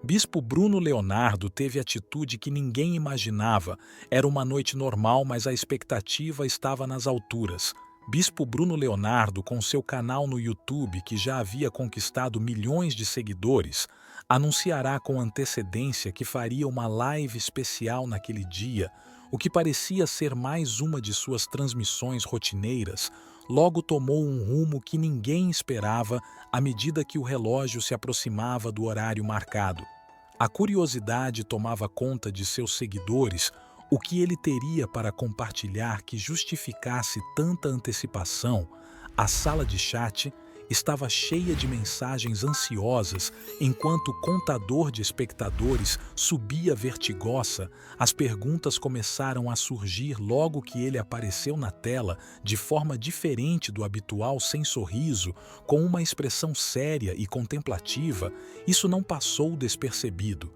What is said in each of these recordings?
Bispo Bruno Leonardo teve atitude que ninguém imaginava. Era uma noite normal, mas a expectativa estava nas alturas. Bispo Bruno Leonardo, com seu canal no YouTube, que já havia conquistado milhões de seguidores, anunciará com antecedência que faria uma live especial naquele dia, o que parecia ser mais uma de suas transmissões rotineiras. Logo tomou um rumo que ninguém esperava à medida que o relógio se aproximava do horário marcado. A curiosidade tomava conta de seus seguidores. O que ele teria para compartilhar que justificasse tanta antecipação? A sala de chat estava cheia de mensagens ansiosas, enquanto o contador de espectadores subia vertigosa. As perguntas começaram a surgir logo que ele apareceu na tela, de forma diferente do habitual, sem sorriso, com uma expressão séria e contemplativa. Isso não passou despercebido.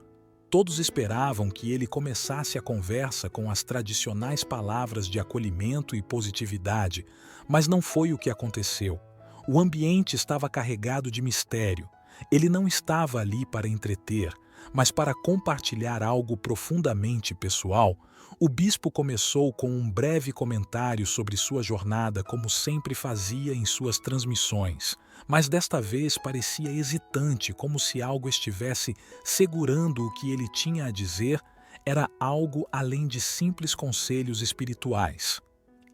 Todos esperavam que ele começasse a conversa com as tradicionais palavras de acolhimento e positividade, mas não foi o que aconteceu. O ambiente estava carregado de mistério. Ele não estava ali para entreter, mas para compartilhar algo profundamente pessoal. O bispo começou com um breve comentário sobre sua jornada, como sempre fazia em suas transmissões, mas desta vez parecia hesitante, como se algo estivesse segurando o que ele tinha a dizer. Era algo além de simples conselhos espirituais.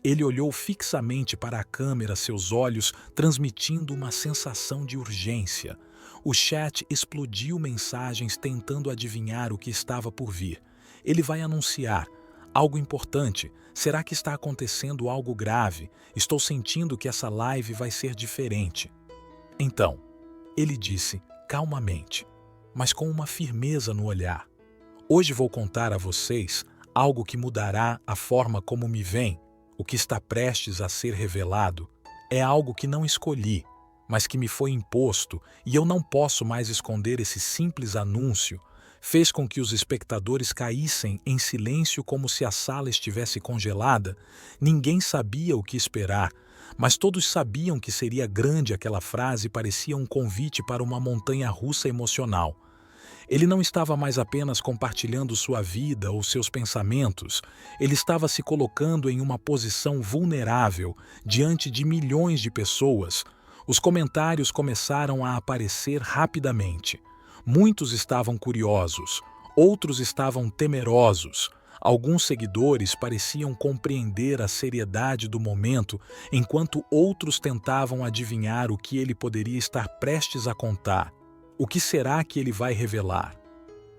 Ele olhou fixamente para a câmera, seus olhos transmitindo uma sensação de urgência. O chat explodiu mensagens tentando adivinhar o que estava por vir. Ele vai anunciar algo importante. Será que está acontecendo algo grave? Estou sentindo que essa live vai ser diferente. Então, ele disse calmamente, mas com uma firmeza no olhar: hoje vou contar a vocês algo que mudará a forma como me veem. O que está prestes a ser revelado é algo que não escolhi, mas que me foi imposto, e eu não posso mais esconder. Esse simples anúncio fez com que os espectadores caíssem em silêncio, como se a sala estivesse congelada. Ninguém sabia o que esperar, mas todos sabiam que seria grande. Aquela frase parecia um convite para uma montanha-russa emocional. Ele não estava mais apenas compartilhando sua vida ou seus pensamentos. Ele estava se colocando em uma posição vulnerável diante de milhões de pessoas. Os comentários começaram a aparecer rapidamente. Muitos estavam curiosos, outros estavam temerosos. Alguns seguidores pareciam compreender a seriedade do momento, enquanto outros tentavam adivinhar o que ele poderia estar prestes a contar. O que será que ele vai revelar?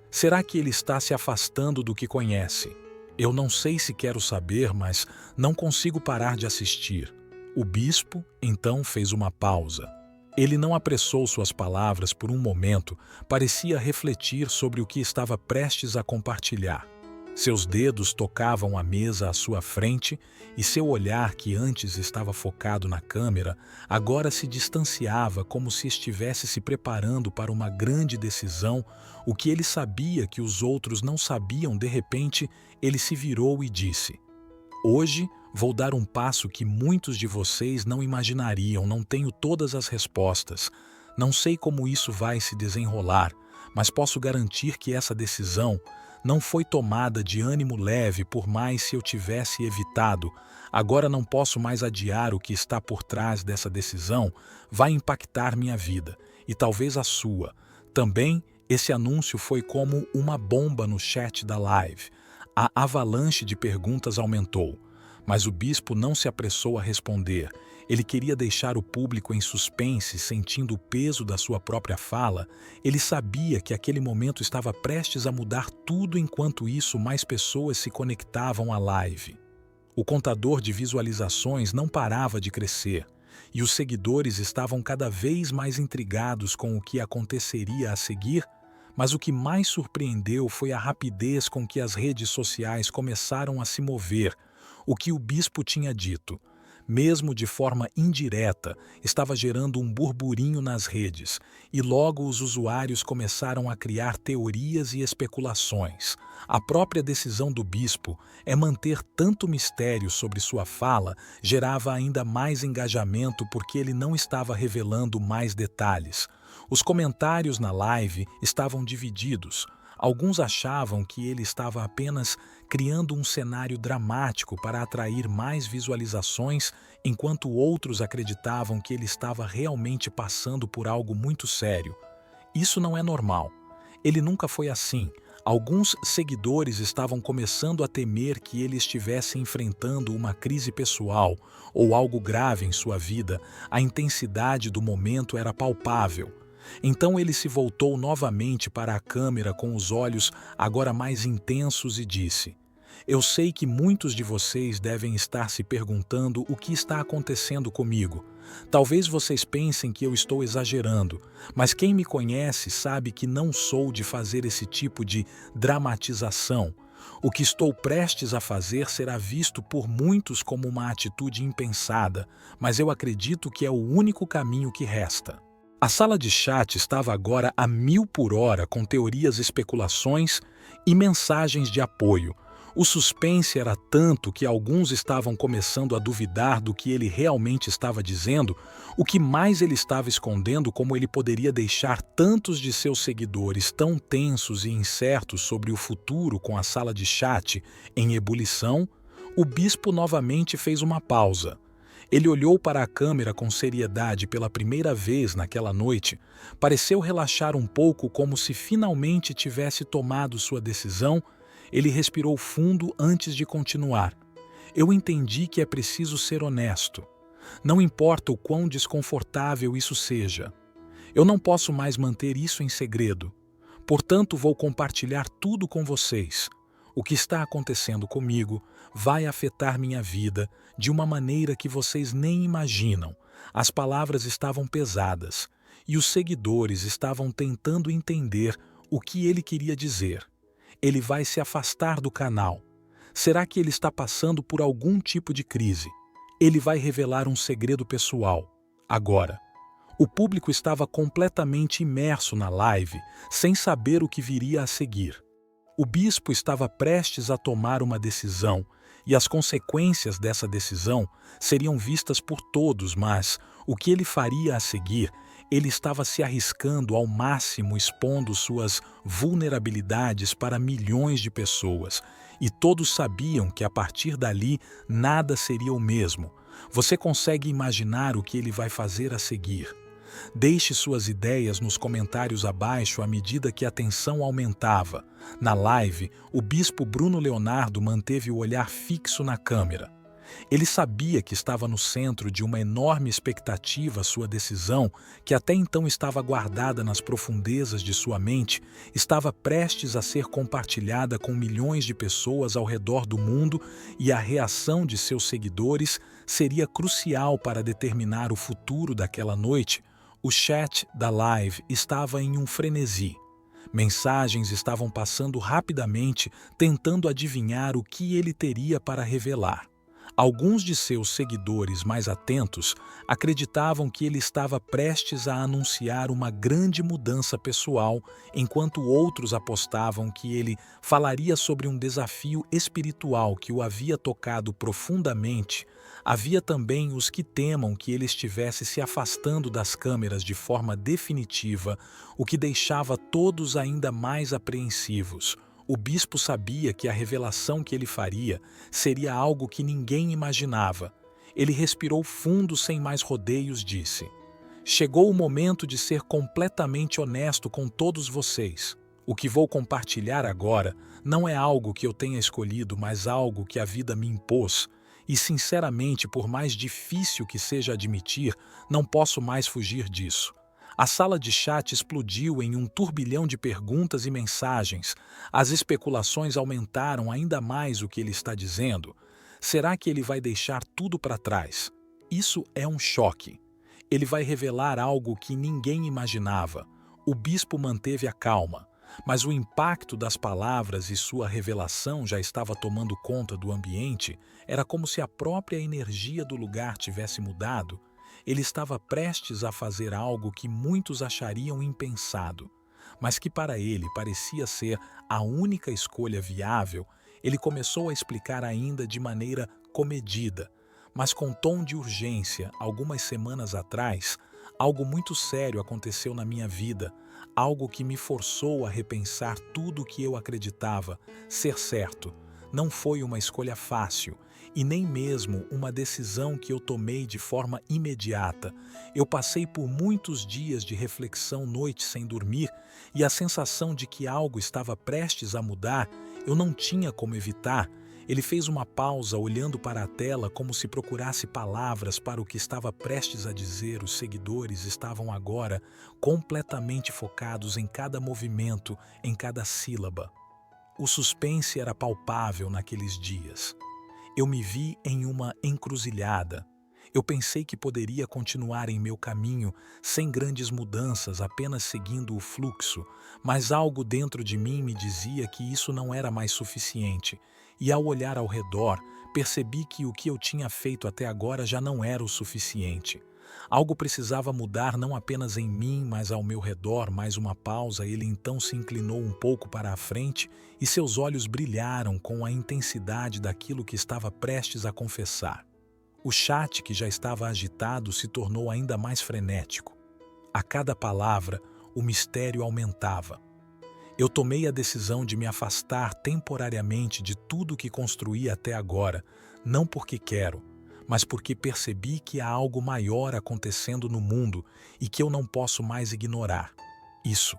Será que ele está se afastando do que conhece? Eu não sei se quero saber, mas não consigo parar de assistir. O bispo, então, fez uma pausa. Ele não apressou suas palavras por um momento, parecia refletir sobre o que estava prestes a compartilhar. Seus dedos tocavam a mesa à sua frente e seu olhar, que antes estava focado na câmera, agora se distanciava, como se estivesse se preparando para uma grande decisão. O que ele sabia que os outros não sabiam. De repente, ele se virou e disse: hoje vou dar um passo que muitos de vocês não imaginariam. Não tenho todas as respostas. Não sei como isso vai se desenrolar, mas posso garantir que essa decisão não foi tomada de ânimo leve, por mais se eu tivesse evitado. Agora não posso mais adiar. O que está por trás dessa decisão vai impactar minha vida, e talvez a sua também. Esse anúncio foi como uma bomba no chat da live. A avalanche de perguntas aumentou, mas o bispo não se apressou a responder. Ele queria deixar o público em suspense, sentindo o peso da sua própria fala. Ele sabia que aquele momento estava prestes a mudar tudo. Enquanto isso, mais pessoas se conectavam à live. O contador de visualizações não parava de crescer, e os seguidores estavam cada vez mais intrigados com o que aconteceria a seguir. Mas o que mais surpreendeu foi a rapidez com que as redes sociais começaram a se mover. O que o bispo tinha dito, mesmo de forma indireta, estava gerando um burburinho nas redes, e logo os usuários começaram a criar teorias e especulações. A própria decisão do bispo é manter tanto mistério sobre sua fala gerava ainda mais engajamento, porque ele não estava revelando mais detalhes. Os comentários na live estavam divididos. Alguns achavam que ele estava apenas criando um cenário dramático para atrair mais visualizações, enquanto outros acreditavam que ele estava realmente passando por algo muito sério. Isso não é normal. Ele nunca foi assim. Alguns seguidores estavam começando a temer que ele estivesse enfrentando uma crise pessoal ou algo grave em sua vida. A intensidade do momento era palpável. Então ele se voltou novamente para a câmera com os olhos agora mais intensos e disse: "Eu sei que muitos de vocês devem estar se perguntando o que está acontecendo comigo. Talvez vocês pensem que eu estou exagerando, mas quem me conhece sabe que não sou de fazer esse tipo de dramatização. O que estou prestes a fazer será visto por muitos como uma atitude impensada, mas eu acredito que é o único caminho que resta." A sala de chat estava agora a 1000 por hora com teorias, especulações e mensagens de apoio. O suspense era tanto que alguns estavam começando a duvidar do que ele realmente estava dizendo, o que mais ele estava escondendo, como ele poderia deixar tantos de seus seguidores tão tensos e incertos sobre o futuro com a sala de chat em ebulição. O bispo novamente fez uma pausa. Ele olhou para a câmera com seriedade pela primeira vez naquela noite. Pareceu relaxar um pouco, como se finalmente tivesse tomado sua decisão. Ele respirou fundo antes de continuar. "Eu entendi que é preciso ser honesto. Não importa o quão desconfortável isso seja. Eu não posso mais manter isso em segredo. Portanto, vou compartilhar tudo com vocês. O que está acontecendo comigo vai afetar minha vida de uma maneira que vocês nem imaginam." As palavras estavam pesadas e os seguidores estavam tentando entender o que ele queria dizer. Ele vai se afastar do canal. Será que ele está passando por algum tipo de crise? Ele vai revelar um segredo pessoal. Agora, o público estava completamente imerso na live, sem saber o que viria a seguir. O bispo estava prestes a tomar uma decisão, e as consequências dessa decisão seriam vistas por todos, mas o que ele faria a seguir? Ele estava se arriscando ao máximo, expondo suas vulnerabilidades para milhões de pessoas, e todos sabiam que a partir dali nada seria o mesmo. Você consegue imaginar o que ele vai fazer a seguir? Deixe suas ideias nos comentários abaixo à medida que a tensão aumentava. Na live, o bispo Bruno Leonardo manteve o olhar fixo na câmera. Ele sabia que estava no centro de uma enorme expectativa. Sua decisão, que até então estava guardada nas profundezas de sua mente, estava prestes a ser compartilhada com milhões de pessoas ao redor do mundo, e a reação de seus seguidores seria crucial para determinar o futuro daquela noite. O chat da live estava em um frenesi. Mensagens estavam passando rapidamente, tentando adivinhar o que ele teria para revelar. Alguns de seus seguidores mais atentos acreditavam que ele estava prestes a anunciar uma grande mudança pessoal, enquanto outros apostavam que ele falaria sobre um desafio espiritual que o havia tocado profundamente. Havia também os que temam que ele estivesse se afastando das câmeras de forma definitiva, o que deixava todos ainda mais apreensivos. O bispo sabia que a revelação que ele faria seria algo que ninguém imaginava. Ele respirou fundo sem mais rodeios, disse: "Chegou o momento de ser completamente honesto com todos vocês. O que vou compartilhar agora não é algo que eu tenha escolhido, mas algo que a vida me impôs. E, sinceramente, por mais difícil que seja admitir, não posso mais fugir disso." A sala de chat explodiu em um turbilhão de perguntas e mensagens. As especulações aumentaram ainda mais o que ele está dizendo. Será que ele vai deixar tudo para trás? Isso é um choque. Ele vai revelar algo que ninguém imaginava. O bispo manteve a calma, mas o impacto das palavras e sua revelação já estava tomando conta do ambiente. Era como se a própria energia do lugar tivesse mudado. Ele estava prestes a fazer algo que muitos achariam impensado, mas que para ele parecia ser a única escolha viável. Ele começou a explicar ainda de maneira comedida, mas com tom de urgência, algumas semanas atrás, algo muito sério aconteceu na minha vida, algo que me forçou a repensar tudo o que eu acreditava ser certo. Não foi uma escolha fácil e nem mesmo uma decisão que eu tomei de forma imediata. Eu passei por muitos dias de reflexão, noites sem dormir, e a sensação de que algo estava prestes a mudar, eu não tinha como evitar. Ele fez uma pausa, olhando para a tela como se procurasse palavras para o que estava prestes a dizer. Os seguidores estavam agora completamente focados em cada movimento, em cada sílaba. O suspense era palpável naqueles dias. Eu me vi em uma encruzilhada. Eu pensei que poderia continuar em meu caminho sem grandes mudanças, apenas seguindo o fluxo, mas algo dentro de mim me dizia que isso não era mais suficiente. E ao olhar ao redor, percebi que o que eu tinha feito até agora já não era o suficiente. Algo precisava mudar não apenas em mim, mas ao meu redor. Mais uma pausa, ele então se inclinou um pouco para a frente e seus olhos brilharam com a intensidade daquilo que estava prestes a confessar. O chat, que já estava agitado, se tornou ainda mais frenético. A cada palavra, o mistério aumentava. Eu tomei a decisão de me afastar temporariamente de tudo que construí até agora, não porque quero, mas porque percebi que há algo maior acontecendo no mundo e que eu não posso mais ignorar. Isso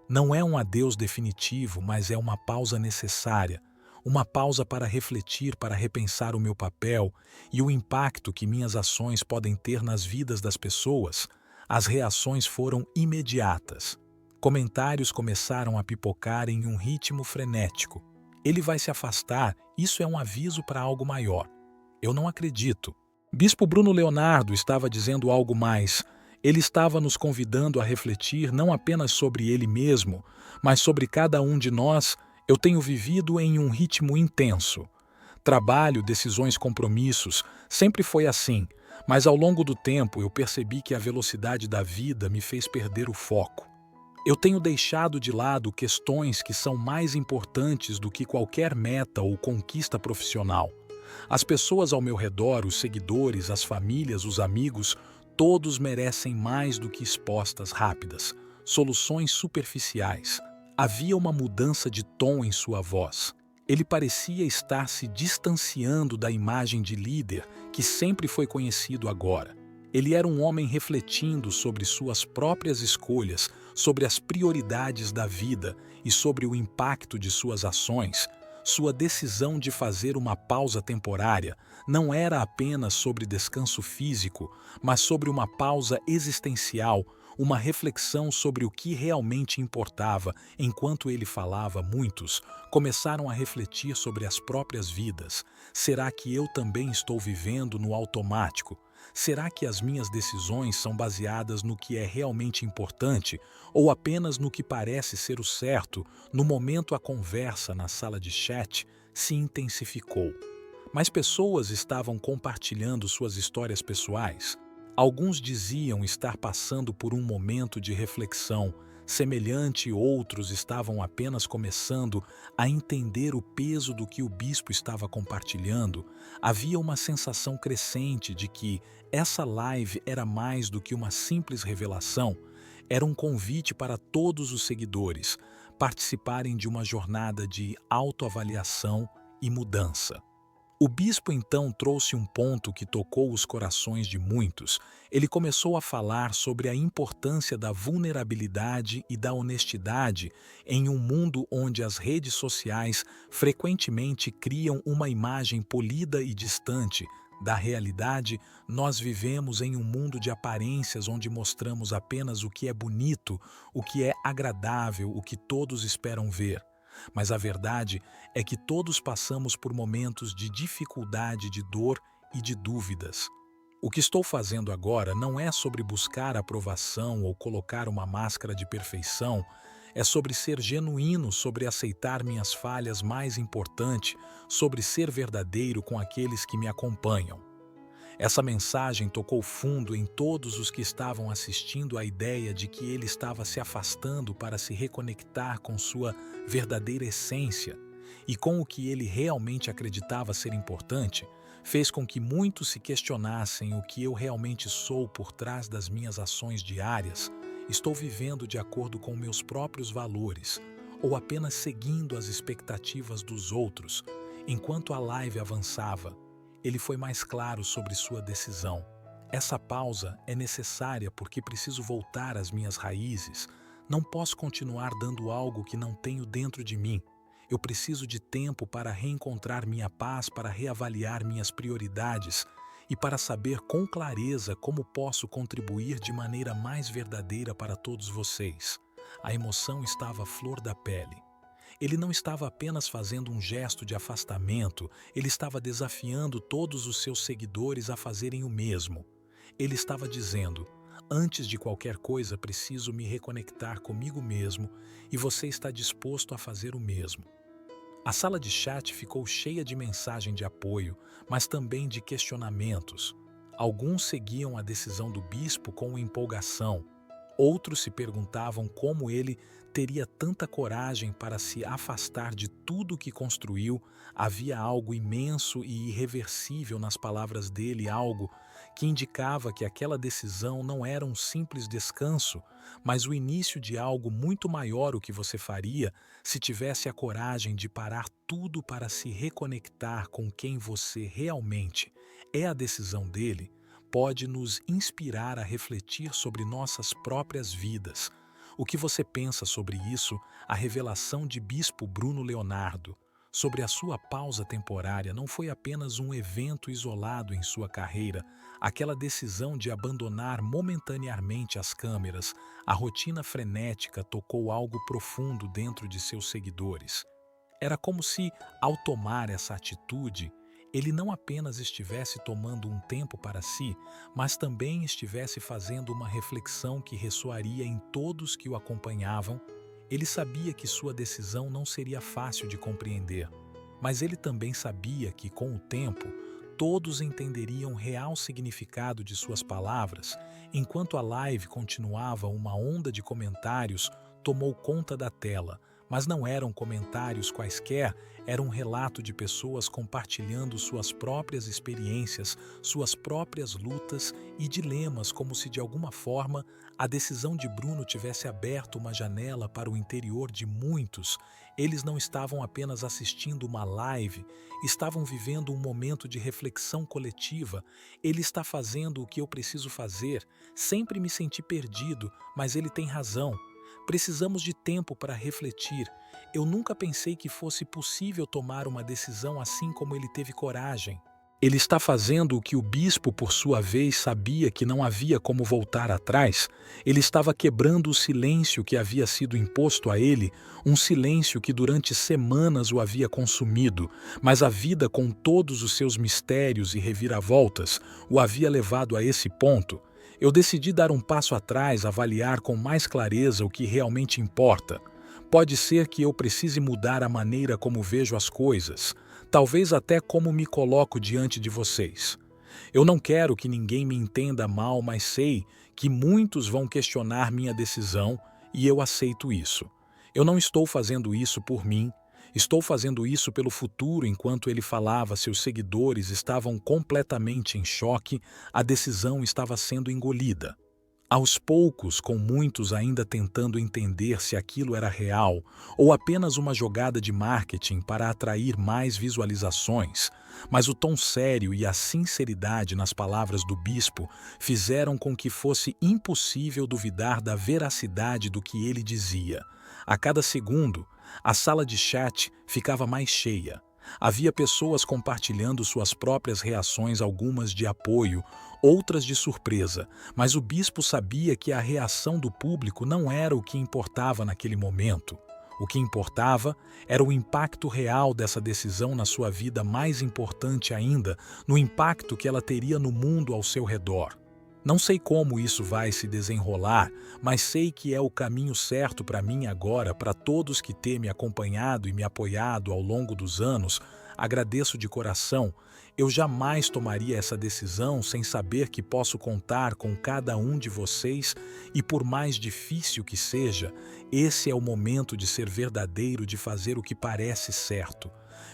não é um adeus definitivo, mas é uma pausa necessária, uma pausa para refletir, para repensar o meu papel e o impacto que minhas ações podem ter nas vidas das pessoas. As reações foram imediatas. Comentários começaram a pipocar em um ritmo frenético. Ele vai se afastar, isso é um aviso para algo maior. Eu não acredito. Bispo Bruno Leonardo estava dizendo algo mais. Ele estava nos convidando a refletir não apenas sobre ele mesmo, mas sobre cada um de nós. Eu tenho vivido em um ritmo intenso. Trabalho, decisões, compromissos, sempre foi assim, mas ao longo do tempo eu percebi que a velocidade da vida me fez perder o foco. Eu tenho deixado de lado questões que são mais importantes do que qualquer meta ou conquista profissional. As pessoas ao meu redor, os seguidores, as famílias, os amigos, todos merecem mais do que respostas rápidas, soluções superficiais. Havia uma mudança de tom em sua voz. Ele parecia estar se distanciando da imagem de líder que sempre foi conhecido agora. Ele era um homem refletindo sobre suas próprias escolhas, sobre as prioridades da vida e sobre o impacto de suas ações. Sua decisão de fazer uma pausa temporária não era apenas sobre descanso físico, mas sobre uma pausa existencial, uma reflexão sobre o que realmente importava. Enquanto ele falava, muitos começaram a refletir sobre as próprias vidas. Será que eu também estou vivendo no automático? Será que as minhas decisões são baseadas no que é realmente importante ou apenas no que parece ser o certo? No momento, a conversa na sala de chat se intensificou. Mais pessoas estavam compartilhando suas histórias pessoais. Alguns diziam estar passando por um momento de reflexão semelhante, outros estavam apenas começando a entender o peso do que o bispo estava compartilhando. Havia uma sensação crescente de que essa live era mais do que uma simples revelação, era um convite para todos os seguidores participarem de uma jornada de autoavaliação e mudança. O bispo então trouxe um ponto que tocou os corações de muitos. Ele começou a falar sobre a importância da vulnerabilidade e da honestidade em um mundo onde as redes sociais frequentemente criam uma imagem polida e distante da realidade. Nós vivemos em um mundo de aparências onde mostramos apenas o que é bonito, o que é agradável, o que todos esperam ver. Mas a verdade é que todos passamos por momentos de dificuldade, de dor e de dúvidas. O que estou fazendo agora não é sobre buscar aprovação ou colocar uma máscara de perfeição, é sobre ser genuíno, sobre aceitar minhas falhas, mais importante, sobre ser verdadeiro com aqueles que me acompanham. Essa mensagem tocou fundo em todos os que estavam assistindo. A ideia de que ele estava se afastando para se reconectar com sua verdadeira essência e com o que ele realmente acreditava ser importante fez com que muitos se questionassem o que eu realmente sou por trás das minhas ações diárias. Estou vivendo de acordo com meus próprios valores ou apenas seguindo as expectativas dos outros? Enquanto a live avançava, ele foi mais claro sobre sua decisão. Essa pausa é necessária porque preciso voltar às minhas raízes. Não posso continuar dando algo que não tenho dentro de mim. Eu preciso de tempo para reencontrar minha paz, para reavaliar minhas prioridades e para saber com clareza como posso contribuir de maneira mais verdadeira para todos vocês. A emoção estava à flor da pele. Ele não estava apenas fazendo um gesto de afastamento, ele estava desafiando todos os seus seguidores a fazerem o mesmo. Ele estava dizendo: antes de qualquer coisa, preciso me reconectar comigo mesmo e você está disposto a fazer o mesmo. A sala de chat ficou cheia de mensagem de apoio, mas também de questionamentos. Alguns seguiam a decisão do bispo com empolgação. Outros se perguntavam como ele teria tanta coragem para se afastar de tudo que construiu. Havia algo imenso e irreversível nas palavras dele, algo que indicava que aquela decisão não era um simples descanso, mas o início de algo muito maior. O que você faria se tivesse a coragem de parar tudo para se reconectar com quem você realmente é? A decisão dele pode nos inspirar a refletir sobre nossas próprias vidas. O que você pensa sobre isso? A revelação de Bispo Bruno Leonardo sobre a sua pausa temporária não foi apenas um evento isolado em sua carreira. Aquela decisão de abandonar momentaneamente as câmeras, a rotina frenética, tocou algo profundo dentro de seus seguidores. Era como se, ao tomar essa atitude, ele não apenas estivesse tomando um tempo para si, mas também estivesse fazendo uma reflexão que ressoaria em todos que o acompanhavam. Ele sabia que sua decisão não seria fácil de compreender, mas ele também sabia que, com o tempo, todos entenderiam o real significado de suas palavras. Enquanto a live continuava, uma onda de comentários tomou conta da tela. Mas não eram comentários quaisquer, era um relato de pessoas compartilhando suas próprias experiências, suas próprias lutas e dilemas, como se de alguma forma a decisão de Bruno tivesse aberto uma janela para o interior de muitos. Eles não estavam apenas assistindo uma live, estavam vivendo um momento de reflexão coletiva. Ele está fazendo o que eu preciso fazer. Sempre me senti perdido, mas ele tem razão. Precisamos de tempo para refletir. Eu nunca pensei que fosse possível tomar uma decisão assim como ele teve coragem. Ele está fazendo o que o bispo, por sua vez, sabia que não havia como voltar atrás. Ele estava quebrando o silêncio que havia sido imposto a ele, um silêncio que durante semanas o havia consumido, mas a vida, com todos os seus mistérios e reviravoltas, o havia levado a esse ponto. Eu decidi dar um passo atrás, avaliar com mais clareza o que realmente importa. Pode ser que eu precise mudar a maneira como vejo as coisas, talvez até como me coloco diante de vocês. Eu não quero que ninguém me entenda mal, mas sei que muitos vão questionar minha decisão e eu aceito isso. Eu não estou fazendo isso por mim. Estou fazendo isso pelo futuro. Enquanto ele falava, seus seguidores estavam completamente em choque, a decisão estava sendo engolida. Aos poucos, com muitos ainda tentando entender se aquilo era real ou apenas uma jogada de marketing para atrair mais visualizações, mas o tom sério e a sinceridade nas palavras do bispo fizeram com que fosse impossível duvidar da veracidade do que ele dizia. A cada segundo, a sala de chat ficava mais cheia. Havia pessoas compartilhando suas próprias reações, algumas de apoio, outras de surpresa, mas o bispo sabia que a reação do público não era o que importava naquele momento. O que importava era o impacto real dessa decisão na sua vida, mais importante ainda, no impacto que ela teria no mundo ao seu redor. Não sei como isso vai se desenrolar, mas sei que é o caminho certo para mim agora, para todos que têm me acompanhado e me apoiado ao longo dos anos. Agradeço de coração. Eu jamais tomaria essa decisão sem saber que posso contar com cada um de vocês e, por mais difícil que seja, esse é o momento de ser verdadeiro, de fazer o que parece certo.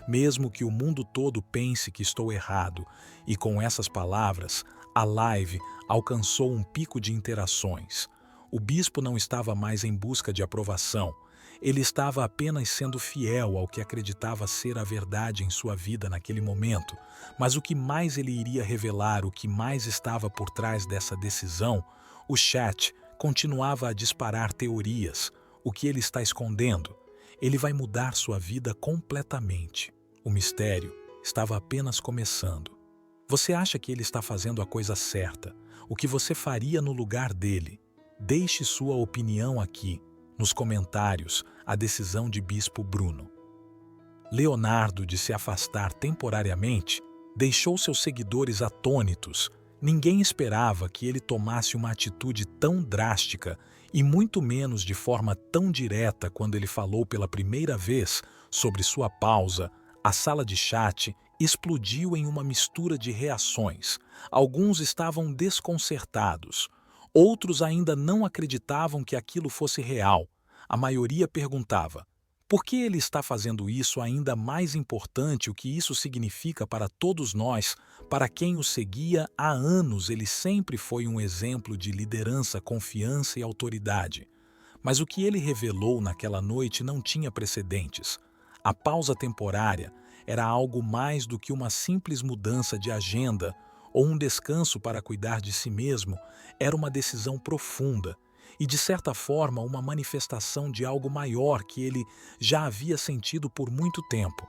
mesmo que o mundo todo pense que estou errado. E com essas palavras, a live alcançou um pico de interações. O bispo não estava mais em busca de aprovação. Ele estava apenas sendo fiel ao que acreditava ser a verdade em sua vida naquele momento. Mas o que mais ele iria revelar, o que mais estava por trás dessa decisão? O chat continuava a disparar teorias. O que ele está escondendo? Ele vai mudar sua vida completamente. O mistério estava apenas começando. Você acha que ele está fazendo a coisa certa? O que você faria no lugar dele? Deixe sua opinião aqui, nos comentários, a decisão de Bispo Bruno. Leonardo, de se afastar temporariamente, deixou seus seguidores atônitos. Ninguém esperava que ele tomasse uma atitude tão drástica e muito menos de forma tão direta quando ele falou pela primeira vez sobre sua pausa. A sala de chat explodiu em uma mistura de reações. Alguns estavam desconcertados. Outros ainda não acreditavam que aquilo fosse real. A maioria perguntava: por que ele está fazendo isso? Ainda mais importante, o que isso significa para todos nós, para quem o seguia há anos. Ele sempre foi um exemplo de liderança, confiança e autoridade. Mas o que ele revelou naquela noite não tinha precedentes. A pausa temporária era algo mais do que uma simples mudança de agenda ou um descanso para cuidar de si mesmo. Era uma decisão profunda e, de certa forma, uma manifestação de algo maior que ele já havia sentido por muito tempo,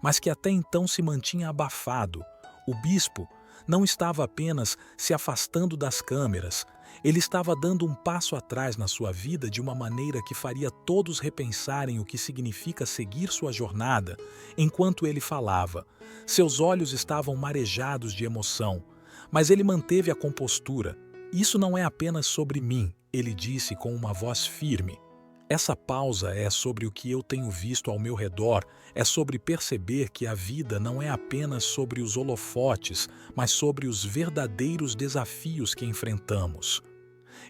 mas que até então se mantinha abafado. O bispo não estava apenas se afastando das câmeras, ele estava dando um passo atrás na sua vida de uma maneira que faria todos repensarem o que significa seguir sua jornada. Enquanto ele falava, seus olhos estavam marejados de emoção, mas ele manteve a compostura. Isso não é apenas sobre mim, ele disse com uma voz firme. Essa pausa é sobre o que eu tenho visto ao meu redor, é sobre perceber que a vida não é apenas sobre os holofotes, mas sobre os verdadeiros desafios que enfrentamos.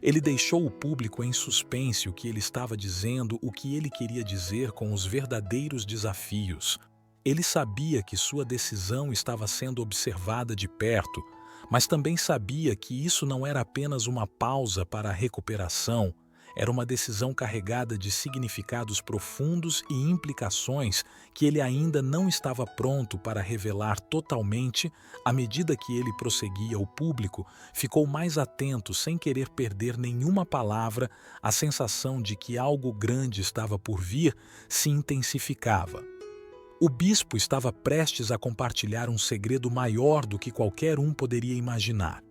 Ele deixou o público em suspense o que ele estava dizendo, o que ele queria dizer com os verdadeiros desafios. Ele sabia que sua decisão estava sendo observada de perto, mas também sabia que isso não era apenas uma pausa para a recuperação, era uma decisão carregada de significados profundos e implicações que ele ainda não estava pronto para revelar totalmente. À medida que ele prosseguia, o público ficou mais atento sem querer perder nenhuma palavra. A sensação de que algo grande estava por vir se intensificava. O bispo estava prestes a compartilhar um segredo maior do que qualquer um poderia imaginar.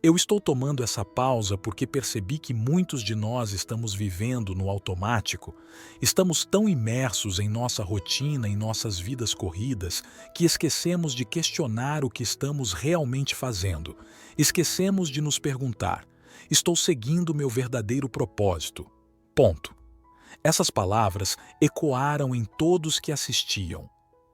Eu estou tomando essa pausa porque percebi que muitos de nós estamos vivendo no automático. Estamos tão imersos em nossa rotina, em nossas vidas corridas, que esquecemos de questionar o que estamos realmente fazendo. Esquecemos de nos perguntar: estou seguindo meu verdadeiro propósito? Ponto. Essas palavras ecoaram em todos que assistiam.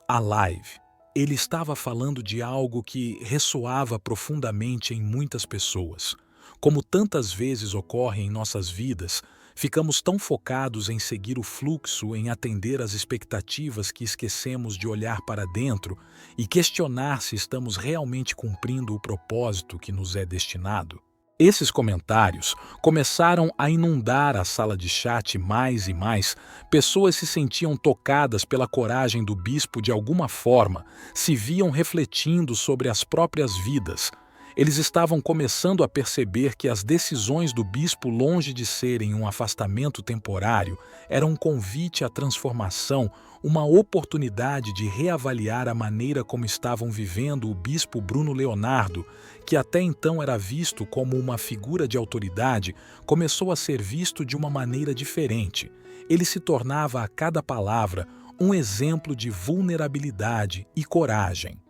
A live. Ele estava falando de algo que ressoava profundamente em muitas pessoas. Como tantas vezes ocorre em nossas vidas, ficamos tão focados em seguir o fluxo, em atender às expectativas, que esquecemos de olhar para dentro e questionar se estamos realmente cumprindo o propósito que nos é destinado. Esses comentários começaram a inundar a sala de chat mais e mais. Pessoas se sentiam tocadas pela coragem do bispo de alguma forma, se viam refletindo sobre as próprias vidas. Eles estavam começando a perceber que as decisões do bispo, longe de serem um afastamento temporário, eram um convite à transformação, uma oportunidade de reavaliar a maneira como estavam vivendo. O bispo Bruno Leonardo, que até então era visto como uma figura de autoridade, começou a ser visto de uma maneira diferente. Ele se tornava a cada palavra um exemplo de vulnerabilidade e coragem.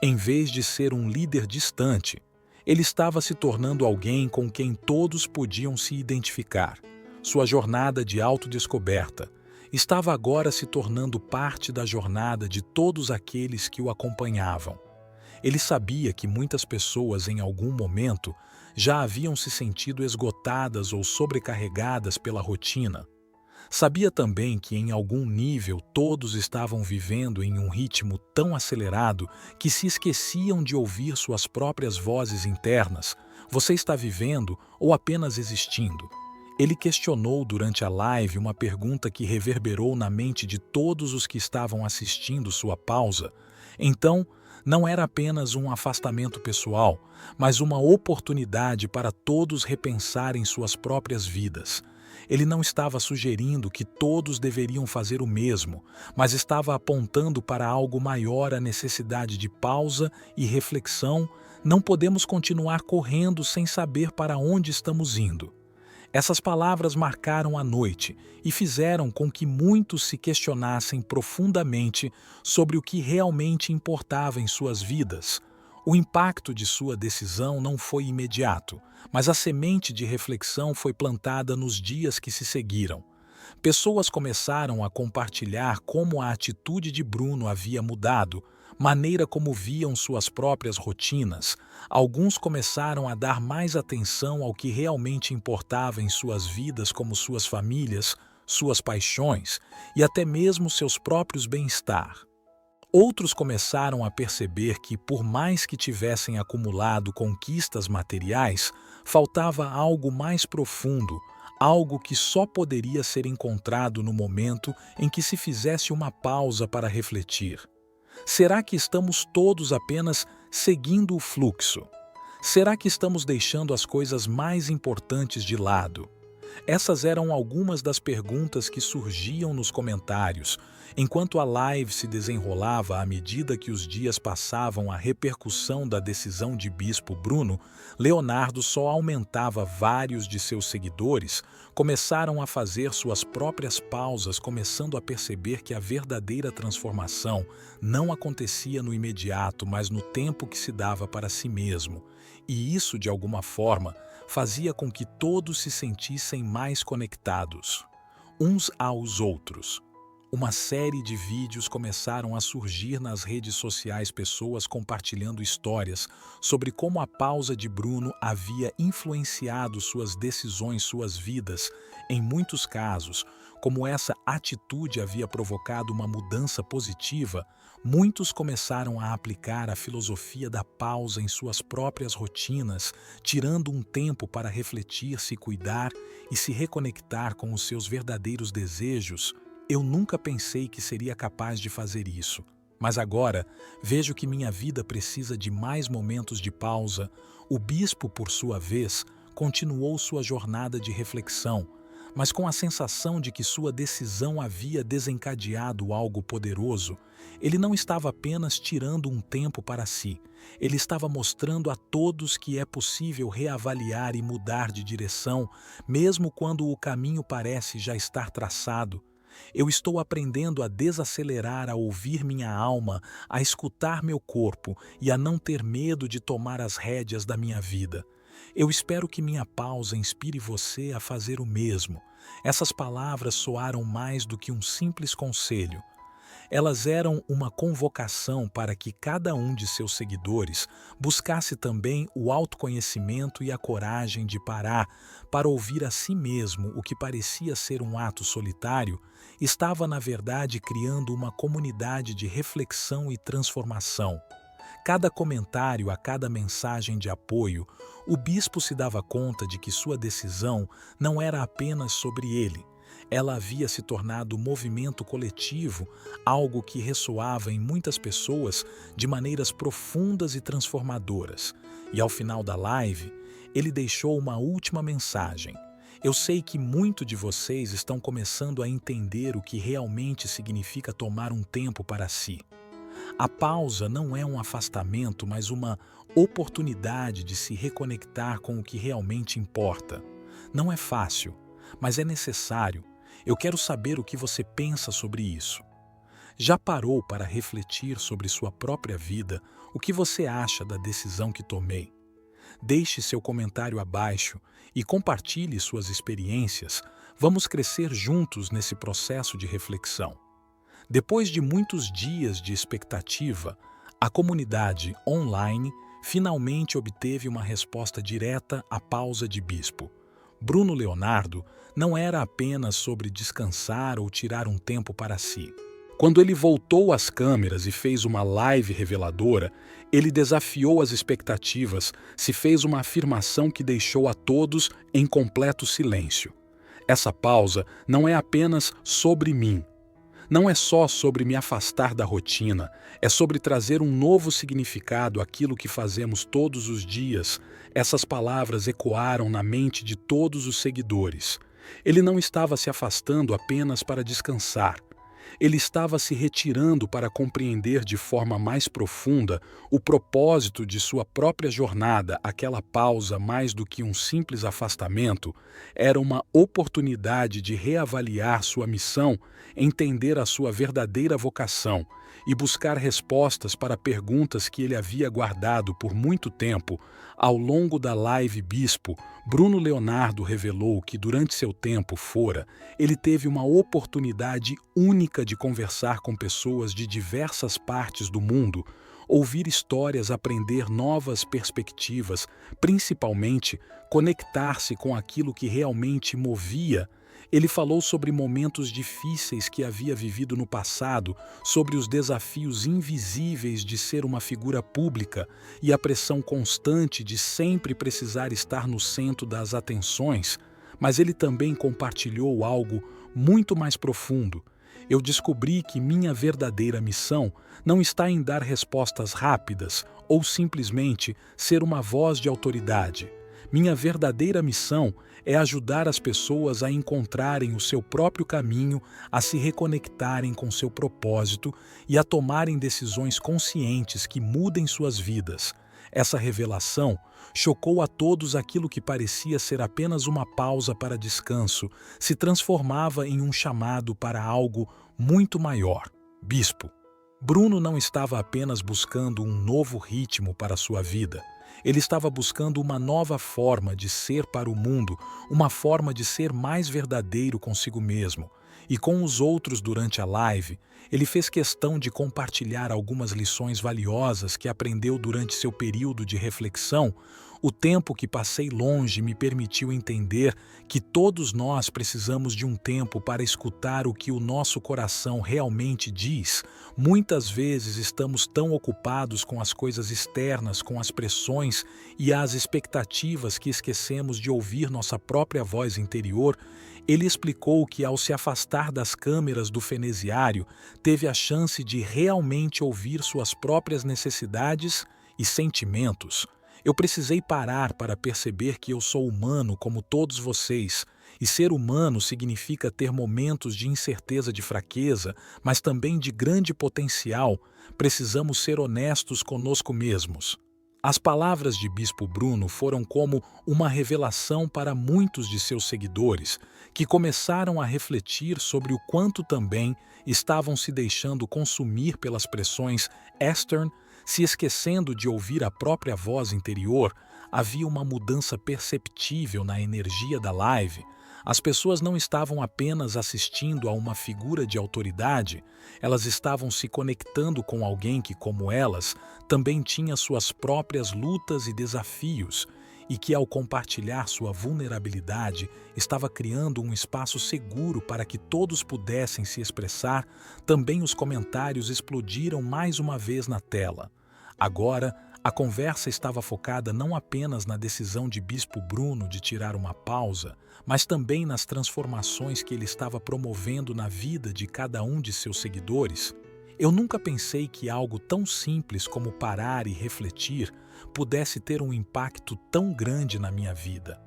Em vez de ser um líder distante, ele estava se tornando alguém com quem todos podiam se identificar. Sua jornada de autodescoberta estava agora se tornando parte da jornada de todos aqueles que o acompanhavam. Ele sabia que muitas pessoas, em algum momento, já haviam se sentido esgotadas ou sobrecarregadas pela rotina. Sabia também que, em algum nível, todos estavam vivendo em um ritmo tão acelerado que se esqueciam de ouvir suas próprias vozes internas. Você está vivendo ou apenas existindo? Ele questionou durante a live uma pergunta que reverberou na mente de todos os que estavam assistindo sua pausa. Então, não era apenas um afastamento pessoal, mas uma oportunidade para todos repensarem suas próprias vidas. Ele não estava sugerindo que todos deveriam fazer o mesmo, mas estava apontando para algo maior: a necessidade de pausa e reflexão. Não podemos continuar correndo sem saber para onde estamos indo. Essas palavras marcaram a noite e fizeram com que muitos se questionassem profundamente sobre o que realmente importava em suas vidas. O impacto de sua decisão não foi imediato, mas a semente de reflexão foi plantada nos dias que se seguiram. Pessoas começaram a compartilhar como a atitude de Bruno havia mudado, maneira como viam suas próprias rotinas. Alguns começaram a dar mais atenção ao que realmente importava em suas vidas, como suas famílias, suas paixões e até mesmo seus próprios bem-estar. Outros começaram a perceber que, por mais que tivessem acumulado conquistas materiais, faltava algo mais profundo, algo que só poderia ser encontrado no momento em que se fizesse uma pausa para refletir. Será que estamos todos apenas seguindo o fluxo? Será que estamos deixando as coisas mais importantes de lado? Essas eram algumas das perguntas que surgiam nos comentários. Enquanto a live se desenrolava, à medida que os dias passavam, a repercussão da decisão de Bispo Bruno Leonardo só aumentava. Vários de seus seguidores começaram a fazer suas próprias pausas, começando a perceber que a verdadeira transformação não acontecia no imediato, mas no tempo que se dava para si mesmo. E isso, de alguma forma, fazia com que todos se sentissem mais conectados uns aos outros. Uma série de vídeos começaram a surgir nas redes sociais, pessoas compartilhando histórias sobre como a pausa de Bruno havia influenciado suas decisões, suas vidas. Em muitos casos, como essa atitude havia provocado uma mudança positiva, muitos começaram a aplicar a filosofia da pausa em suas próprias rotinas, tirando um tempo para refletir, se cuidar e se reconectar com os seus verdadeiros desejos. Eu nunca pensei que seria capaz de fazer isso, mas agora vejo que minha vida precisa de mais momentos de pausa. O bispo, por sua vez, continuou sua jornada de reflexão, mas com a sensação de que sua decisão havia desencadeado algo poderoso. Ele não estava apenas tirando um tempo para si, ele estava mostrando a todos que é possível reavaliar e mudar de direção, mesmo quando o caminho parece já estar traçado. Eu estou aprendendo a desacelerar, a ouvir minha alma, a escutar meu corpo e a não ter medo de tomar as rédeas da minha vida. Eu espero que minha pausa inspire você a fazer o mesmo. Essas palavras soaram mais do que um simples conselho. Elas eram uma convocação para que cada um de seus seguidores buscasse também o autoconhecimento e a coragem de parar para ouvir a si mesmo. O que parecia ser um ato solitário estava, na verdade, criando uma comunidade de reflexão e transformação. Cada comentário, a cada mensagem de apoio, o bispo se dava conta de que sua decisão não era apenas sobre ele. Ela havia se tornado movimento coletivo, algo que ressoava em muitas pessoas de maneiras profundas e transformadoras. E ao final da live, ele deixou uma última mensagem. Eu sei que muitos de vocês estão começando a entender o que realmente significa tomar um tempo para si. A pausa não é um afastamento, mas uma oportunidade de se reconectar com o que realmente importa. Não é fácil, mas é necessário. Eu quero saber o que você pensa sobre isso. Já parou para refletir sobre sua própria vida? O que você acha da decisão que tomei? Deixe seu comentário abaixo e compartilhe suas experiências. Vamos crescer juntos nesse processo de reflexão. Depois de muitos dias de expectativa, a comunidade online finalmente obteve uma resposta direta à pausa de bispo. Bruno Leonardo não era apenas sobre descansar ou tirar um tempo para si. Quando ele voltou às câmeras e fez uma live reveladora, ele desafiou as expectativas, se fez uma afirmação que deixou a todos em completo silêncio. Essa pausa não é apenas sobre mim. Não é só sobre me afastar da rotina, é sobre trazer um novo significado àquilo que fazemos todos os dias. Essas palavras ecoaram na mente de todos os seguidores. Ele não estava se afastando apenas para descansar. Ele estava se retirando para compreender de forma mais profunda o propósito de sua própria jornada. Aquela pausa, mais do que um simples afastamento, era uma oportunidade de reavaliar sua missão, entender a sua verdadeira vocação e buscar respostas para perguntas que ele havia guardado por muito tempo. Ao longo da live Bispo, Bruno Leonardo revelou que durante seu tempo fora, ele teve uma oportunidade única de conversar com pessoas de diversas partes do mundo, ouvir histórias, aprender novas perspectivas, principalmente conectar-se com aquilo que realmente movia. Ele falou sobre momentos difíceis que havia vivido no passado, sobre os desafios invisíveis de ser uma figura pública e a pressão constante de sempre precisar estar no centro das atenções, mas ele também compartilhou algo muito mais profundo. Eu descobri que minha verdadeira missão não está em dar respostas rápidas ou simplesmente ser uma voz de autoridade. Minha verdadeira missão é ajudar as pessoas a encontrarem o seu próprio caminho, a se reconectarem com seu propósito e a tomarem decisões conscientes que mudem suas vidas. Essa revelação chocou a todos. Aquilo que parecia ser apenas uma pausa para descanso se transformava em um chamado para algo muito maior. Bispo. Bruno não estava apenas buscando um novo ritmo para sua vida. Ele estava buscando uma nova forma de ser para o mundo, uma forma de ser mais verdadeiro consigo mesmo. E com os outros durante a live, ele fez questão de compartilhar algumas lições valiosas que aprendeu durante seu período de reflexão. O tempo que passei longe me permitiu entender que todos nós precisamos de um tempo para escutar o que o nosso coração realmente diz. Muitas vezes estamos tão ocupados com as coisas externas, com as pressões e as expectativas que esquecemos de ouvir nossa própria voz interior. Ele explicou que, ao se afastar das câmeras do Fenesiário, teve a chance de realmente ouvir suas próprias necessidades e sentimentos. Eu precisei parar para perceber que eu sou humano como todos vocês, e ser humano significa ter momentos de incerteza, de fraqueza, mas também de grande potencial. Precisamos ser honestos conosco mesmos. As palavras de Bispo Bruno foram como uma revelação para muitos de seus seguidores, que começaram a refletir sobre o quanto também estavam se deixando consumir pelas pressões externas, se esquecendo de ouvir a própria voz interior. Havia uma mudança perceptível na energia da live. As pessoas não estavam apenas assistindo a uma figura de autoridade, elas estavam se conectando com alguém que, como elas, também tinha suas próprias lutas e desafios, e que, ao compartilhar sua vulnerabilidade, estava criando um espaço seguro para que todos pudessem se expressar. Também os comentários explodiram mais uma vez na tela. Agora, a conversa estava focada não apenas na decisão de Bispo Bruno de tirar uma pausa, mas também nas transformações que ele estava promovendo na vida de cada um de seus seguidores. Eu nunca pensei que algo tão simples como parar e refletir pudesse ter um impacto tão grande na minha vida.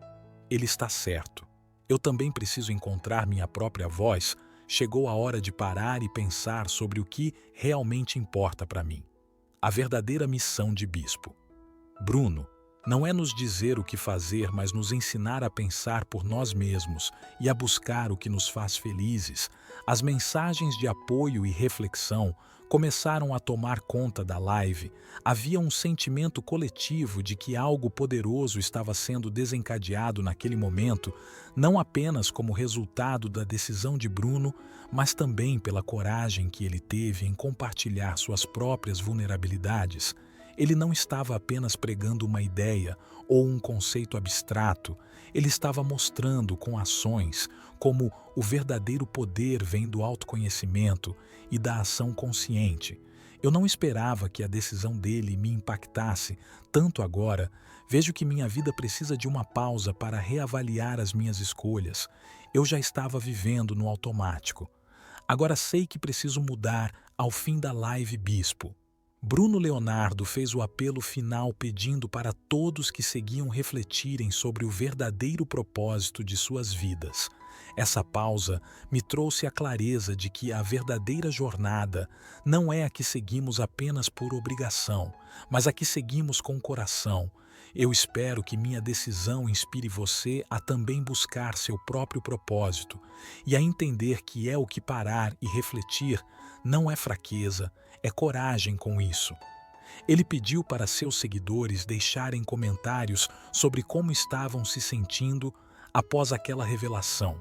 Ele está certo. Eu também preciso encontrar minha própria voz. Chegou a hora de parar e pensar sobre o que realmente importa para mim. A verdadeira missão de Bispo Bruno não é nos dizer o que fazer, mas nos ensinar a pensar por nós mesmos e a buscar o que nos faz felizes. As mensagens de apoio e reflexão começaram a tomar conta da live. Havia um sentimento coletivo de que algo poderoso estava sendo desencadeado naquele momento, não apenas como resultado da decisão de Bruno, mas também pela coragem que ele teve em compartilhar suas próprias vulnerabilidades. Ele não estava apenas pregando uma ideia ou um conceito abstrato, ele estava mostrando com ações como o verdadeiro poder vem do autoconhecimento e da ação consciente. Eu não esperava que a decisão dele me impactasse tanto agora. Vejo que minha vida precisa de uma pausa para reavaliar as minhas escolhas. Eu já estava vivendo no automático. Agora sei que preciso mudar ao fim da live Bispo. Bruno Leonardo fez o apelo final pedindo para todos que seguiam refletirem sobre o verdadeiro propósito de suas vidas. Essa pausa me trouxe a clareza de que a verdadeira jornada não é a que seguimos apenas por obrigação, mas a que seguimos com o coração. Eu espero que minha decisão inspire você a também buscar seu próprio propósito e a entender que é o que parar e refletir não é fraqueza, é coragem com isso. Ele pediu para seus seguidores deixarem comentários sobre como estavam se sentindo após aquela revelação.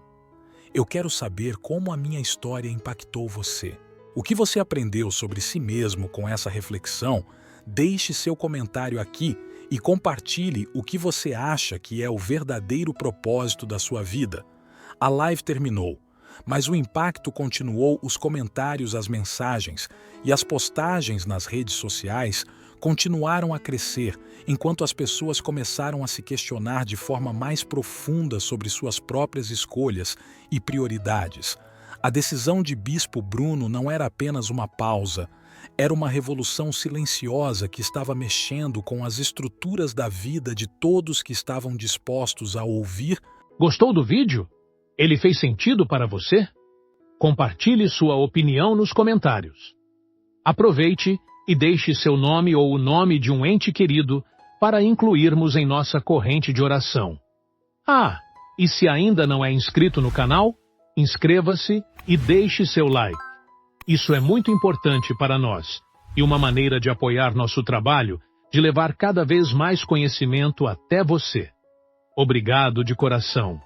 Eu quero saber como a minha história impactou você. O que você aprendeu sobre si mesmo com essa reflexão? Deixe seu comentário aqui e compartilhe o que você acha que é o verdadeiro propósito da sua vida. A live terminou, mas o impacto continuou. Os comentários, as mensagens e as postagens nas redes sociais continuaram a crescer, enquanto as pessoas começaram a se questionar de forma mais profunda sobre suas próprias escolhas e prioridades. A decisão de Bispo Bruno não era apenas uma pausa, era uma revolução silenciosa que estava mexendo com as estruturas da vida de todos que estavam dispostos a ouvir. Gostou do vídeo? Ele fez sentido para você? Compartilhe sua opinião nos comentários. Aproveite e deixe seu nome ou o nome de um ente querido para incluirmos em nossa corrente de oração. E se ainda não é inscrito no canal, inscreva-se e deixe seu like. Isso é muito importante para nós e uma maneira de apoiar nosso trabalho de levar cada vez mais conhecimento até você. Obrigado de coração.